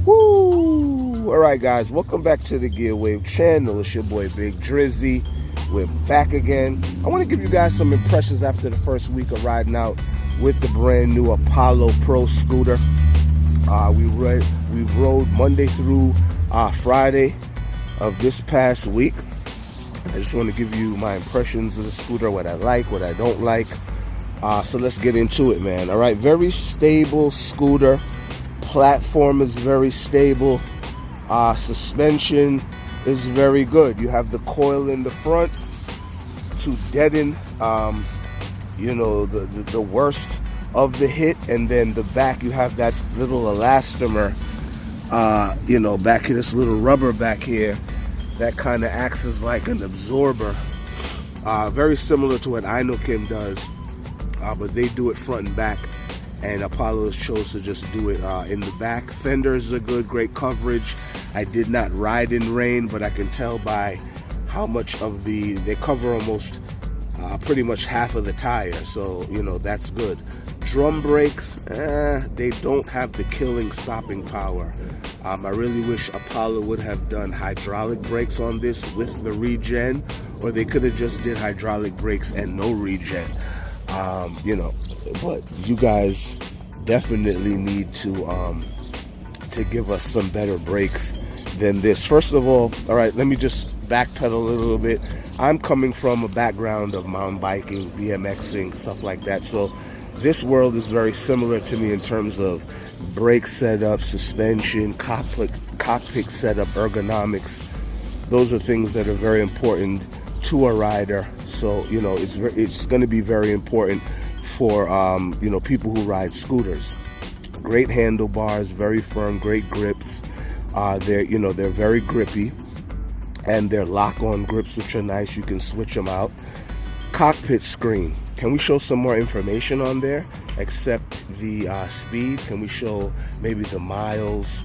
Woo! Alright guys, welcome back to the Gear Wave channel. It's your boy Big Drizzy. We're back again. I want to give you guys some impressions after the first week of riding out with the brand new Apollo Pro scooter. We rode Monday through Friday of this past week. I just want to give you my impressions of the scooter, what I like, what I don't like. So let's get into it, man. Alright, very stable scooter. Platform is very stable. Suspension is very good. You have the coil in the front to deaden the worst of the hit, and then the back you have that little elastomer back here, this little rubber back here that kind of acts as like an absorber, very similar to what Inokim does, but they do it front and back, and Apollo chose to just do it in the back. Fenders are good, great coverage. I did not ride in rain, but I can tell by how much of they cover almost pretty much half of the tire, so that's good. Drum brakes, they don't have the killing stopping power. I really wish Apollo would have done hydraulic brakes on this with the regen, or they could have just did hydraulic brakes and no regen. But you guys definitely need to give us some better brakes than this. First of all right, let me just backpedal a little bit. I'm coming from a background of mountain biking, BMXing, stuff like that, so this world is very similar to me in terms of brake setup, suspension, cockpit setup, ergonomics. Those are things that are very important to a rider, so it's going to be very important for people who ride scooters. Great handlebars, very firm, great grips. They're very grippy, and they're lock-on grips, which are nice. You can switch them out. Cockpit screen. Can we show some more information on there except the speed? Can we show maybe the miles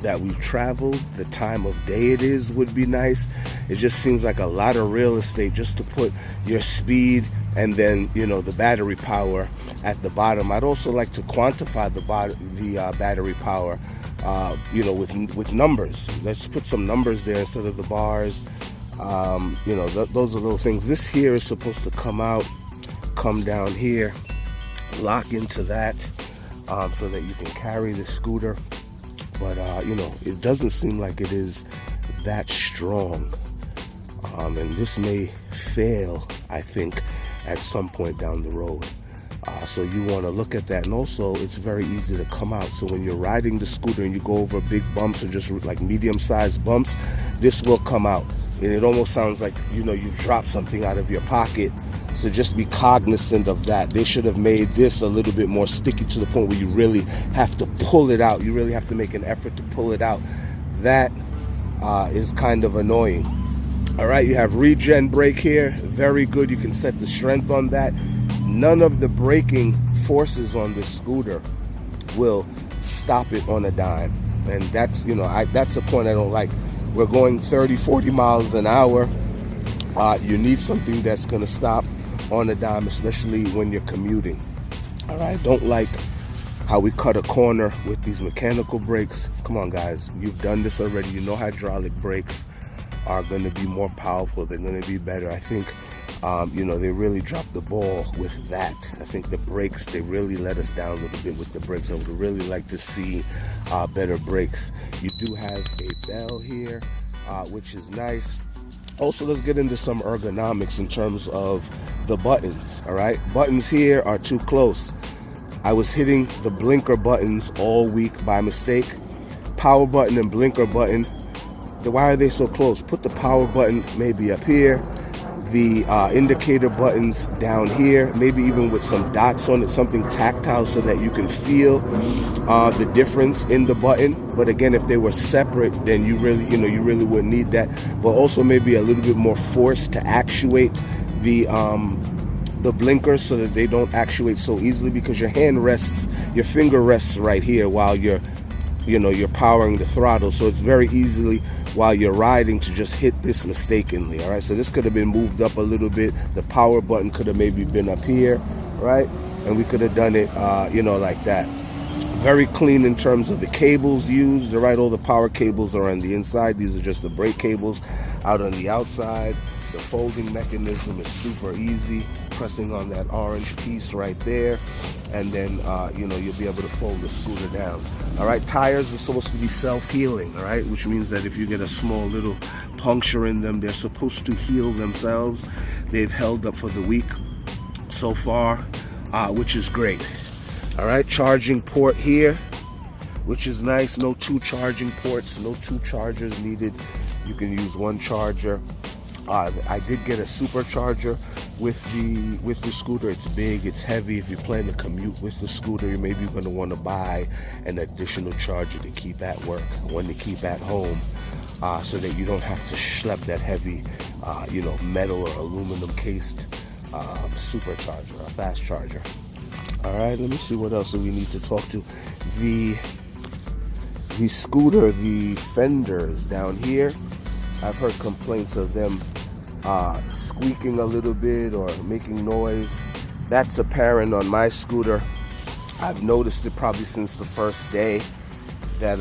that we've traveled, the time of day it is would be nice. It just seems like a lot of real estate just to put your speed and then the battery power at the bottom. I'd also like to quantify the battery power with numbers. Let's put some numbers there instead of the bars. Those are little things. This here is supposed to come down here, lock into that, so that you can carry the scooter, but it doesn't seem like it is that strong, and this may fail, I think, at some point down the road. So you want to look at that, and also it's very easy to come out. So when you're riding the scooter and you go over big bumps or just like medium-sized bumps, this will come out, and it almost sounds like you've dropped something out of your pocket. So just be cognizant of that. They should have made this a little bit more sticky to the point where you really have to pull it out. You really have to make an effort to pull it out. That is kind of annoying. All right, you have regen brake here. Very good. You can set the strength on that. None of the braking forces on this scooter will stop it on a dime. And that's, that's the point I don't like. We're going 30, 40 miles an hour. You need something that's going to stop on a dime, especially when you're commuting. All right, don't like how we cut a corner with these mechanical brakes. Come on, guys, you've done this already. You know hydraulic brakes are going to be more powerful. They're going to be better. I think, they really dropped the ball with that. I think the brakes, they really let us down a little bit with the brakes. I would really like to see better brakes. You do have a bell here, which is nice. Also, let's get into some ergonomics in terms of the buttons. All right, buttons here are too close. I was hitting the blinker buttons all week by mistake. Power button and blinker button, why are they so close? Put the power button maybe up here, the indicator buttons down here, maybe even with some dots on it, something tactile so that you can feel the difference in the button. But again, if they were separate, then you really wouldn't need that. But also maybe a little bit more force to actuate the blinkers so that they don't actuate so easily, because your finger rests right here while you're powering the throttle, so it's very easily while you're riding to just hit this mistakenly. All right, so this could have been moved up a little bit. The power button could have maybe been up here, right? And we could have done it like that. Very clean in terms of the cables used. All right, all the power cables are on the inside. These are just the brake cables out on the outside. The folding mechanism is super easy. Pressing on that orange piece right there, and then you'll be able to fold the scooter down. All right, tires are supposed to be self-healing. All right, which means that if you get a small little puncture in them, they're supposed to heal themselves. They've held up for the week so far, which is great. All right, charging port here, which is nice. No two charging ports, no two chargers needed. You can use one charger. I did get a supercharger with the scooter. It's big, it's heavy. If you plan to commute with the scooter, maybe you're going to want to buy an additional charger to keep at work, one to keep at home, so that you don't have to schlep that heavy, metal or aluminum cased supercharger, a fast charger. All right, let me see what else we need to talk to. The scooter, the fenders down here, I've heard complaints of them squeaking a little bit or making noise. That's apparent on my scooter. I've noticed it probably since the first day that,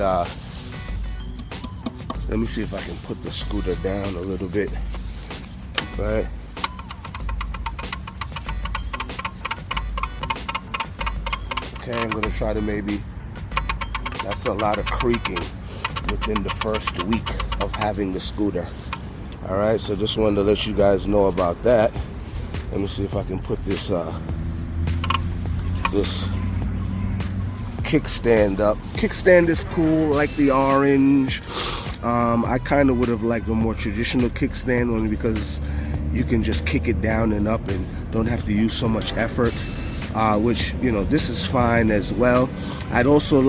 let me see if I can put the scooter down a little bit, right? Okay, I'm gonna try to that's a lot of creaking within the first week of having the scooter. All right, so just wanted to let you guys know about that. Let me see if I can put this kickstand up. Kickstand is cool, like the orange. I kind of would have liked a more traditional kickstand, only because you can just kick it down and up and don't have to use so much effort, which, this is fine as well. I'd also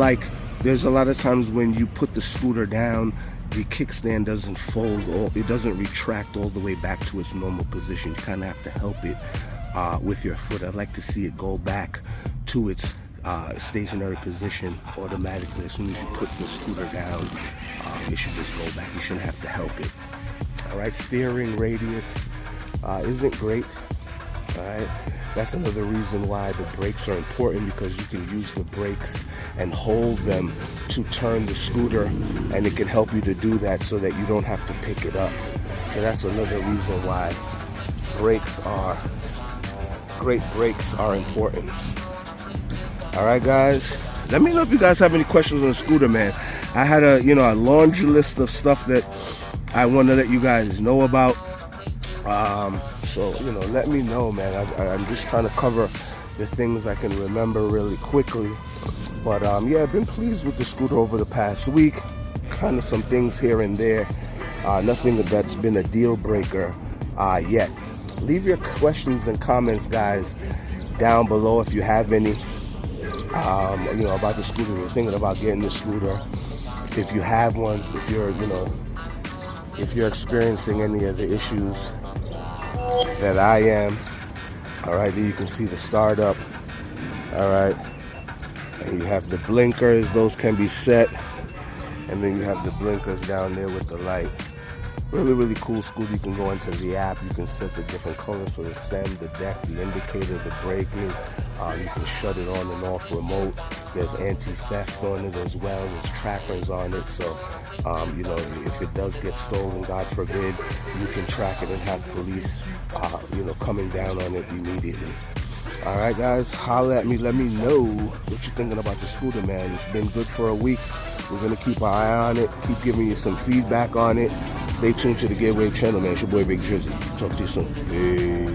there's a lot of times when you put the scooter down, the kickstand doesn't fold, or it doesn't retract all the way back to its normal position. You kind of have to help it with your foot. I'd like to see it go back to its stationary position automatically. As soon as you put the scooter down, it should just go back. You shouldn't have to help it. All right, steering radius isn't great. All right, that's another reason why the brakes are important, because you can use the brakes and hold them to turn the scooter, and it can help you to do that so that you don't have to pick it up. So that's another reason why great brakes are important. All right, guys, let me know if you guys have any questions on the scooter, man. I had a laundry list of stuff that I want to let you guys know about. So let me know, man. I'm just trying to cover the things I can remember really quickly. But yeah, I've been pleased with the scooter over the past week. Kind of some things here and there. Nothing that's been a deal breaker yet. Leave your questions and comments, guys, down below if you have any. About the scooter. You're thinking about getting the scooter. If you have one, if you're experiencing any of the issues that I am. All right, there you can see the startup. All right, and you have the blinkers. Those can be set, and then you have the blinkers down there with the light. Really, really cool scooter. You can go into the app. You can set the different colors for the stem, the deck, the indicator, the braking. You can shut it on and off remote. There's anti-theft on it as well. There's trackers on it. So, if it does get stolen, God forbid, you can track it and have police, coming down on it immediately. All right, guys, holla at me. Let me know what you're thinking about the scooter, man. It's been good for a week. We're going to keep our eye on it, keep giving you some feedback on it. Stay tuned to the Gateway channel, man. It's your boy, Big Drizzy. Talk to you soon. Peace.